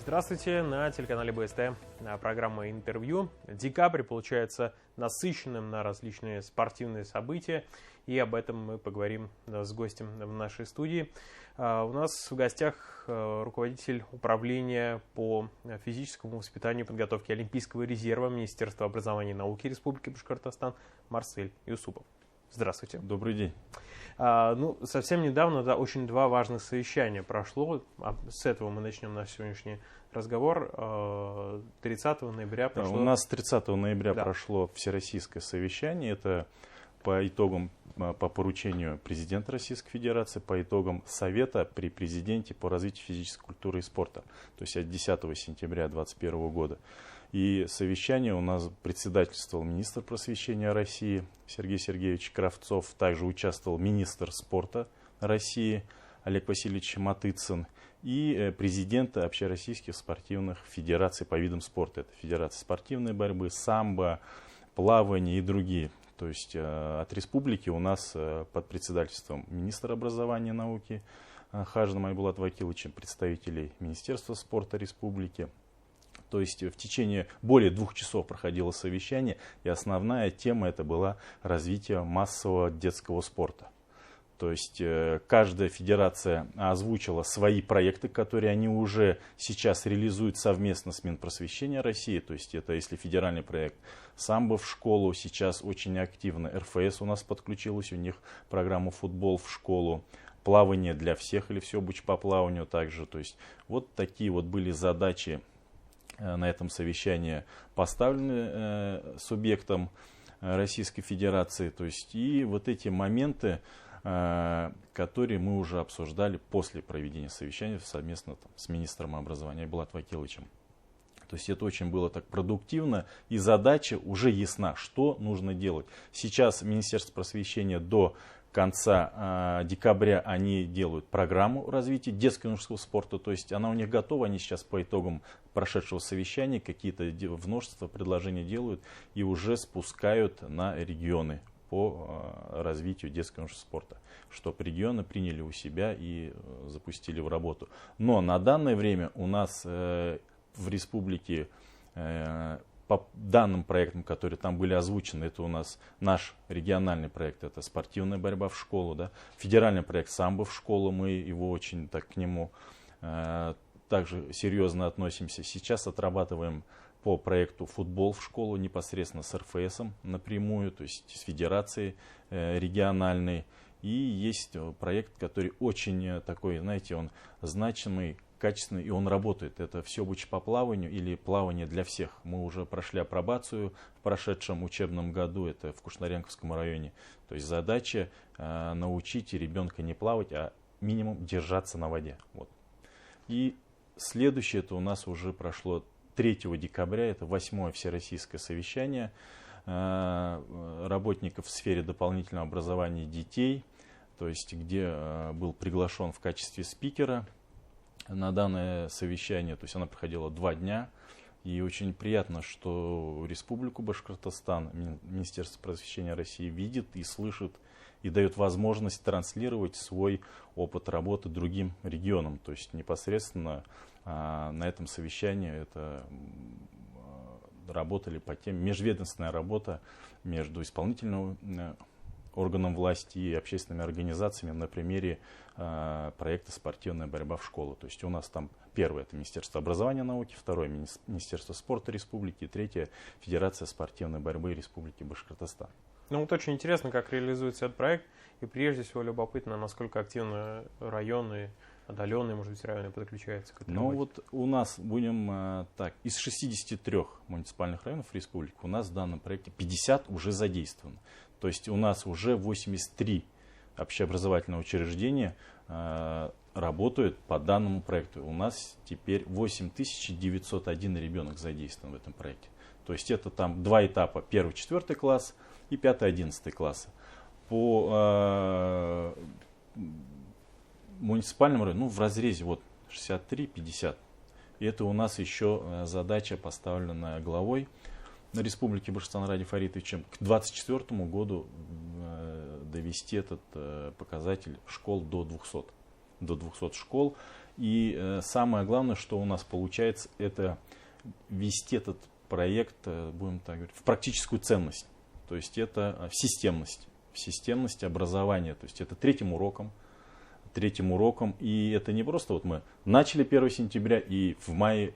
Здравствуйте, на телеканале БСТ программа «Интервью». Декабрь получается насыщенным на различные спортивные события, и об этом мы поговорим с гостем в нашей студии. У нас в гостях руководитель управления по физическому воспитанию и подготовке Олимпийского резерва Министерства образования и науки Республики Башкортостан Марсель Юсупов. Здравствуйте. Добрый день. Совсем недавно очень два важных совещания прошло. С этого мы начнем наш сегодняшний разговор. 30 ноября прошло... У нас 30 ноября прошло всероссийское совещание. Это по итогам, по поручению президента Российской Федерации, по итогам Совета при президенте по развитию физической культуры и спорта. То есть от 10 сентября 2021 года. И совещание у нас председательствовал министр просвещения России Сергей Сергеевич Кравцов. Также участвовал министр спорта России Олег Васильевич Матыцын и президенты общероссийских спортивных федераций по видам спорта. Это Федерация спортивной борьбы, самбо, плавание и другие. То есть от республики у нас под председательством министра образования и науки Хажина Айбулата Вакиловича, представителей Министерства спорта республики. То есть в течение более 2 часов проходило совещание, и основная тема это была развитие массового детского спорта. То есть каждая федерация озвучила свои проекты, которые они уже сейчас реализуют совместно с Минпросвещения России. То есть это если федеральный проект самбо в школу, сейчас очень активно РФС у нас подключилась, у них программа футбол в школу. Плавание для всех или все обучение по плаванию также. То есть вот такие вот были задачи на этом совещании поставлены субъектом Российской Федерации. То есть и вот эти моменты, которые мы уже обсуждали после проведения совещания совместно с министром образования Айбулатом Вакиловичем. То есть это очень было так продуктивно, и задача уже ясна, что нужно делать. Сейчас Министерство просвещения до конца декабря они делают программу развития детского и юношеского спорта, то есть она у них готова, они сейчас по итогам прошедшего совещания какие-то множество предложений делают и уже спускают на регионы по развитию детского и юношеского спорта, чтобы регионы приняли у себя и запустили в работу. Но на данное время у нас в республике по данным проектам, которые там были озвучены, это у нас наш региональный проект, это спортивная борьба в школу, да? Федеральный проект самбо в школу, мы его очень так к нему также серьезно относимся. Сейчас отрабатываем по проекту футбол в школу непосредственно с РФСом напрямую, то есть с федерацией региональной. И есть проект, который очень такой, знаете, он значимый, качественный, и он работает. Это все обучение по плаванию или плавание для всех. Мы уже прошли апробацию в прошедшем учебном году, это в Кушнаренковском районе. То есть задача научить ребенка не плавать, а минимум держаться на воде. Вот. И следующее, это у нас уже прошло 3 декабря, это 8-е всероссийское совещание работников в сфере дополнительного образования детей, то есть где был приглашен в качестве спикера на данное совещание, то есть оно проходило 2 дня, и очень приятно, что Республику Башкортостан, Министерство просвещения России видит и слышит, и дает возможность транслировать свой опыт работы другим регионам, то есть непосредственно на этом совещании это работали по теме межведомственная работа между исполнительным органам власти и общественными организациями на примере проекта «Спортивная борьба в школу». То есть у нас там первое это Министерство образования и науки, второе Министерство спорта республики, и третье Федерация спортивной борьбы Республики Башкортостан. Ну вот очень интересно, как реализуется этот проект, и прежде всего любопытно, насколько активно районы, отдаленные, может быть, районы подключаются к этой работе. Вот у нас будем так, из 63 муниципальных районов республики у нас в данном проекте 50 уже задействовано. То есть у нас уже 83 общеобразовательных учреждения работают по данному проекту. У нас теперь 8901 ребенок задействован в этом проекте. То есть это там 2 этапа, 1-4 класс и 5-11 классы. По муниципальному району, в разрезе вот 63-50. И это у нас еще задача, поставленная главой Республики Башкортостан Ради Фаритовичем, к 2024 году довести этот показатель школ до 200 школ. И самое главное, что у нас получается, это ввести этот проект, будем так говорить, в практическую ценность. То есть это в системность образования. То есть это третьим уроком. И это не просто вот мы начали 1 сентября и в мае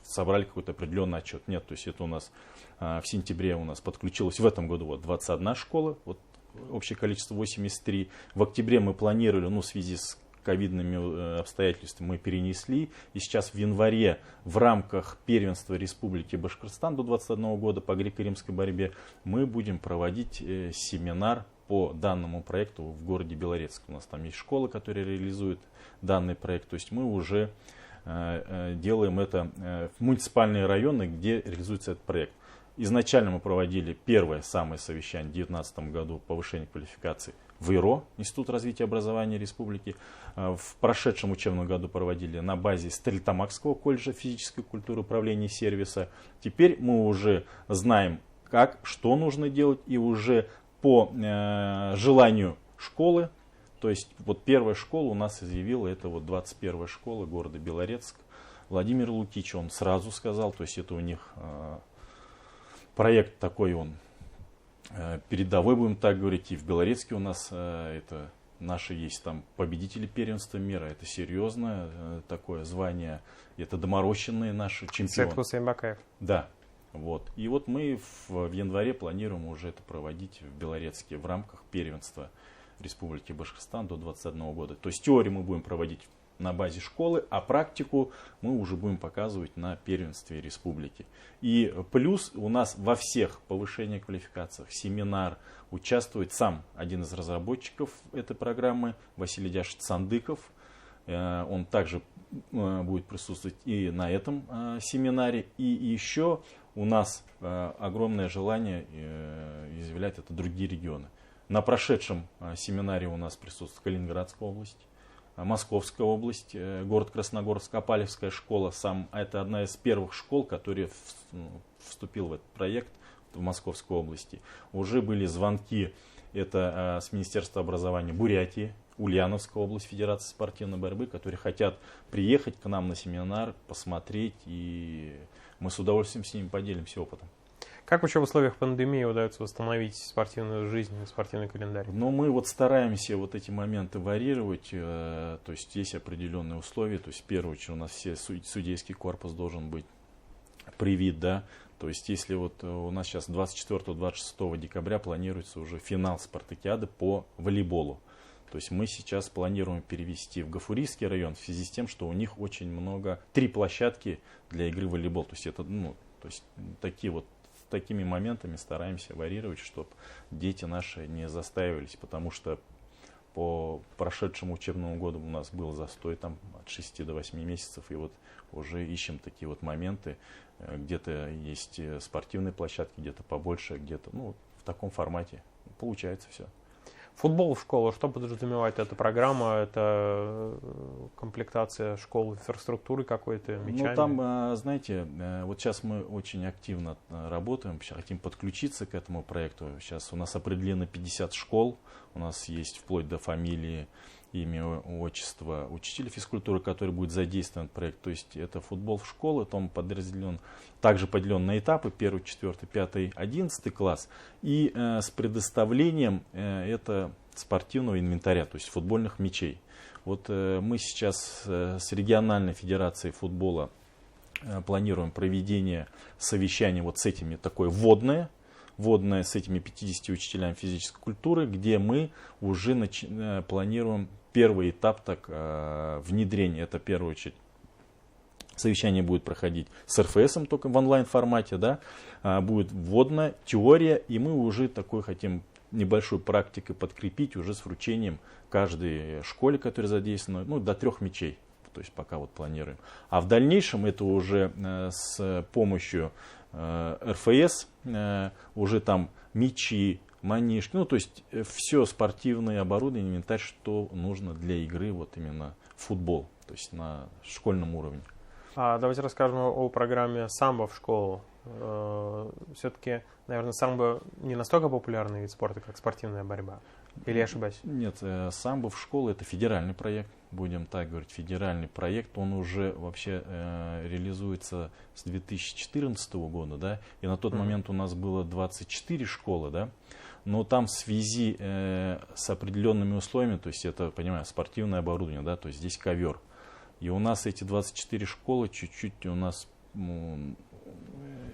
собрали какой-то определенный отчет. Нет, то есть это у нас в сентябре у нас подключилось в этом году вот 21 школа, вот общее количество 83. В октябре мы планировали, в связи с ковидными обстоятельствами мы перенесли. И сейчас в январе в рамках первенства Республики Башкортостан до 2021 года по греко-римской борьбе мы будем проводить семинар по данному проекту в городе Белорецк. У нас там есть школа, которая реализует данный проект. То есть мы уже делаем это в муниципальные районы, где реализуется этот проект. Изначально мы проводили первое самое совещание в 2019 году повышение квалификации в ИРО, Институт развития образования Республики. В прошедшем учебном году проводили на базе Стерлитамакского колледжа физической культуры, управления и сервиса. Теперь мы уже знаем, что нужно делать, и уже по желанию школы, то есть вот первая школа у нас изъявила, это вот 21-я школа города Белорецк. Владимир Лукич, он сразу сказал, то есть это у них проект такой, он передовой, будем так говорить, и в Белорецке у нас это наши есть там победители первенства мира, это серьезное такое звание, это доморощенные наши чемпионы. Саид Хусейн Бакаев. Да, вот. И вот мы в январе планируем уже это проводить в Белорецке в рамках первенства Республики Башкортостан до 2021 года. То есть теорию мы будем проводить на базе школы, а практику мы уже будем показывать на первенстве республики. И плюс у нас во всех повышениях квалификациях, семинар, участвует сам один из разработчиков этой программы, Василий Дяшевич Сандыков. Он также будет присутствовать и на этом семинаре. И еще у нас огромное желание изъявлять это другие регионы. На прошедшем семинаре у нас присутствует Калининградская область, Московская область, город Красногорск, Апалевская школа. Это одна из первых школ, которая вступила в этот проект в Московской области. Уже были звонки, это с Министерства образования Бурятии, Ульяновская область, Федерация спортивной борьбы, которые хотят приехать к нам на семинар, посмотреть, и мы с удовольствием с ними поделимся опытом. Как вообще в условиях пандемии удается восстановить спортивную жизнь, спортивный календарь? Но мы вот стараемся вот эти моменты варьировать, то есть есть определенные условия, то есть в первую очередь у нас все судейский корпус должен быть привит, да, то есть если вот у нас сейчас 24-26 декабря планируется уже финал спартакиады по волейболу. То есть мы сейчас планируем перевести в Гафурийский район в связи с тем, что у них очень много, 3 площадки для игры в волейбол. То есть это, такими моментами стараемся варьировать, чтобы дети наши не застаивались, потому что по прошедшему учебному году у нас был застой там от 6 до 8 месяцев, и вот уже ищем такие вот моменты, где-то есть спортивные площадки, где-то побольше, где-то, в таком формате получается все. Футбол в школу, что подразумевает эта программа? Это комплектация школ инфраструктуры какой-то, мячами? Там, знаете, вот сейчас мы очень активно работаем, хотим подключиться к этому проекту. Сейчас у нас определено 50 школ, у нас есть вплоть до фамилии, имя, отчество учителя физкультуры, который будет задействован в проект. То есть это футбол в школе, он также поделен на этапы 1, 4, 5, 11 класс. И с предоставлением это спортивного инвентаря, то есть футбольных мячей. Вот мы сейчас с региональной федерацией футбола планируем проведение совещания вот с этими, такое вводное с этими 50 учителями физической культуры, где мы уже планируем первый этап внедрения. Это в первую очередь совещание будет проходить с РФСом, только в онлайн формате, да, будет вводная теория, и мы уже хотим небольшой практикой подкрепить уже с вручением каждой школе, которая задействована, до 3 мячей. То есть пока вот планируем. А в дальнейшем это уже с помощью РФС, уже там мячи, манишки, то есть все спортивное оборудование, инвентарь, что нужно для игры, вот именно в футбол, то есть на школьном уровне. Давайте расскажем о программе самбо в школу. Все-таки, наверное, самбо не настолько популярный вид спорта, как спортивная борьба. Или я ошибаюсь? Нет, самбо в школу — это федеральный проект. будем так говорить, федеральный проект, он уже вообще реализуется с 2014 года, да, и на тот момент у нас было 24 школы, да, но там в связи с определенными условиями, то есть это, понимаю, спортивное оборудование, да, то есть здесь ковер, и у нас эти 24 школы чуть-чуть у нас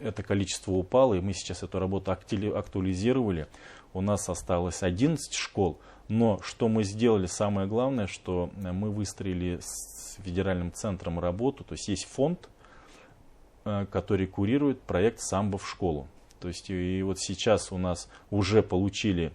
это количество упало, и мы сейчас эту работу актуализировали. У нас осталось 11 школ, но что мы сделали, самое главное, что мы выстроили с федеральным центром работу, то есть есть фонд, который курирует проект «Самбо в школу». То есть и вот сейчас у нас уже получили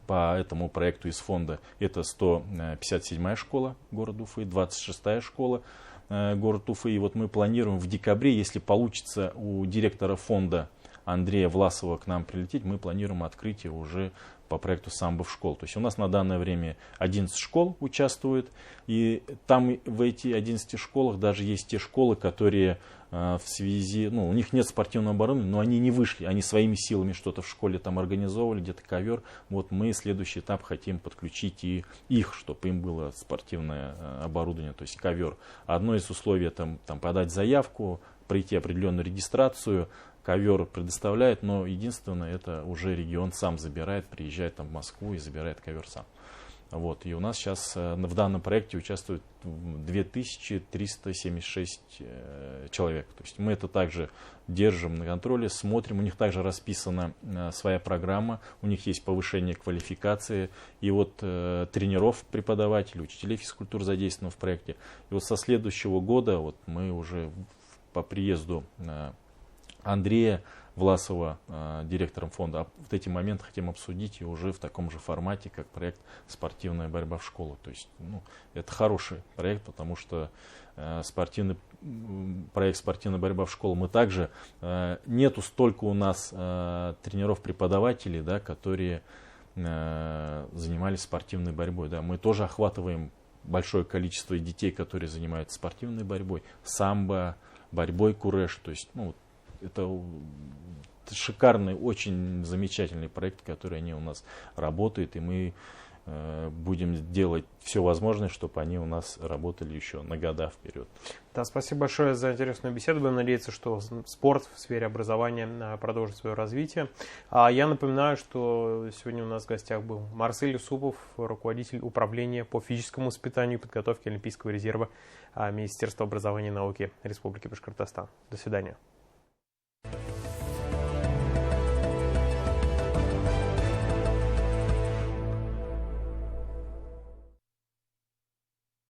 по этому проекту из фонда, это 157-я школа города Уфы, 26-я школа город Уфы. И вот мы планируем в декабре, если получится у директора фонда Андрея Власова к нам прилететь, мы планируем открытие уже по проекту «Самбо в школ». То есть у нас на данное время 11 школ участвуют, и там в эти 11 школах даже есть те школы, которые в связи, у них нет спортивного оборудования, но они не вышли, они своими силами что-то в школе там организовывали, где-то ковер. Вот мы следующий этап хотим подключить и их, чтобы им было спортивное оборудование, то есть ковер. Одно из условий там подать заявку, пройти определенную регистрацию. Ковер предоставляет, но единственное, это уже регион сам забирает, приезжает там в Москву и забирает ковер сам. Вот. И у нас сейчас в данном проекте участвует 2376 человек. То есть мы это также держим на контроле, смотрим. У них также расписана своя программа, у них есть повышение квалификации. И вот тренеров, преподавателей, учителей физкультуры задействованы в проекте. И вот со следующего года вот мы уже по приезду Андрея Власова, директором фонда, вот эти моменты хотим обсудить и уже в таком же формате, как проект «Спортивная борьба в школу». То есть это хороший проект, потому что проект «Спортивная борьба в школу» мы также, нету столько у нас тренеров-преподавателей, да, которые занимались спортивной борьбой. Да. Мы тоже охватываем большое количество детей, которые занимаются спортивной борьбой, самбо, борьбой куреш, то есть это шикарный, очень замечательный проект, который они у нас работают, и мы будем делать все возможное, чтобы они у нас работали еще на года вперед. Да, спасибо большое за интересную беседу. Будем надеяться, что спорт в сфере образования продолжит свое развитие. Я напоминаю, что сегодня у нас в гостях был Марсель Юсупов, руководитель управления по физическому воспитанию и подготовке Олимпийского резерва Министерства образования и науки Республики Башкортостан. До свидания.